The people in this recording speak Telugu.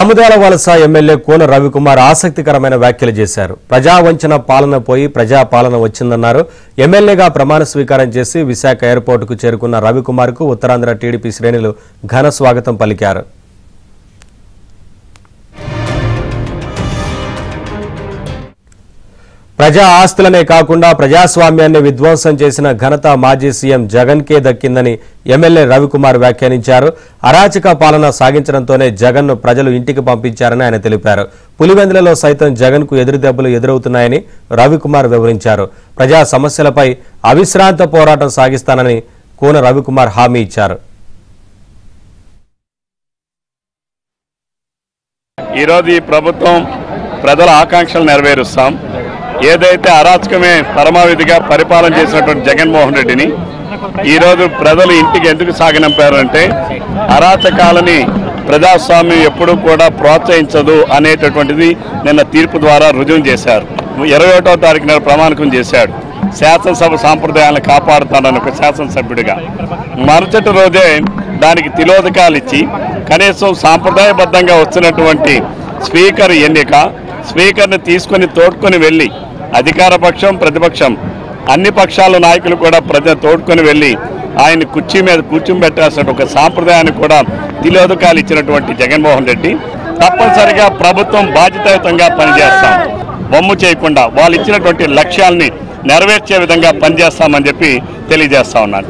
ఆముదాల వలస ఎమ్మెల్యే కోన రవికుమార్ ఆసక్తికరమైన వ్యాఖ్యలు చేశారు. ప్రజావంచన పాలన పోయి ప్రజా పాలన వచ్చిందన్నారు. ఎమ్మెల్యేగా ప్రమాణ స్వీకారం చేసి విశాఖ ఎయిర్పోర్టుకు చేరుకున్న రవికుమార్కు ఉత్తరాంధ్ర టీడీపీ శ్రేణులు ఘన స్వాగతం పలికారు. ప్రజా ఆస్తులనే కాకుండా ప్రజాస్వామ్యాన్ని విధ్వంసం చేసిన ఘనత మాజీ సీఎం జగన్ కే దక్కిందని ఎమ్మెల్యే రవికుమార్ వ్యాఖ్యానించారు. అరాచక పాలన సాగించడంతోనే జగన్ను ప్రజలు ఇంటికి పంపించారని ఆయన తెలిపారు. పులివెందులలో సైతం జగన్కు ఎదురుదెబ్బలు ఎదురవుతున్నాయని రవికుమార్ వివరించారు. ప్రజా సమస్యలపై అవిశ్రాంత పోరాటం సాగిస్తానని కోన రవికుమార్ హామీ ఇచ్చారు. ఈరోజు ఈ ప్రభుత్వం ప్రజల ఆకాంక్షలు నెరవేరుస్తాం. ఏదైతే అరాచకమే పరమావధిగా పరిపాలన చేసినటువంటి జగన్మోహన్ రెడ్డిని ఈరోజు ప్రజలు ఇంటికి ఎందుకు సాగనంపారంటే అరాచకాలని ప్రజాస్వామ్యం ఎప్పుడూ కూడా ప్రోత్సహించదు అనేటటువంటిది నిన్న తీర్పు ద్వారా రుజువు చేశారు. 21వ తారీఖున ప్రమాణకం చేశాడు. శాసనసభ సాంప్రదాయాలను కాపాడుతానని ఒక శాసనసభ్యుడిగా మరుసటి రోజే దానికి తిలోదకాలు ఇచ్చి కనీసం సాంప్రదాయబద్ధంగా వచ్చినటువంటి స్పీకర్ ఎన్నిక స్పీకర్ని తీసుకొని తోడ్కొని వెళ్ళి అధికార పక్షం ప్రతిపక్షం అన్ని పక్షాల నాయకులు కూడా తోడ్కొని వెళ్ళి ఆయన కుర్చీ మీద కూర్చోబెట్టాల్సిన ఒక సాంప్రదాయాన్ని కూడా తిలోదకాలు ఇచ్చినటువంటి జగన్మోహన్ రెడ్డి తప్పనిసరిగా ప్రభుత్వం బాధ్యతాయుతంగా పనిచేస్తాం, బొమ్ము చేయకుండా వాళ్ళు ఇచ్చినటువంటి లక్ష్యాలని నెరవేర్చే విధంగా పనిచేస్తామని చెప్పి తెలియజేస్తా ఉన్నాను.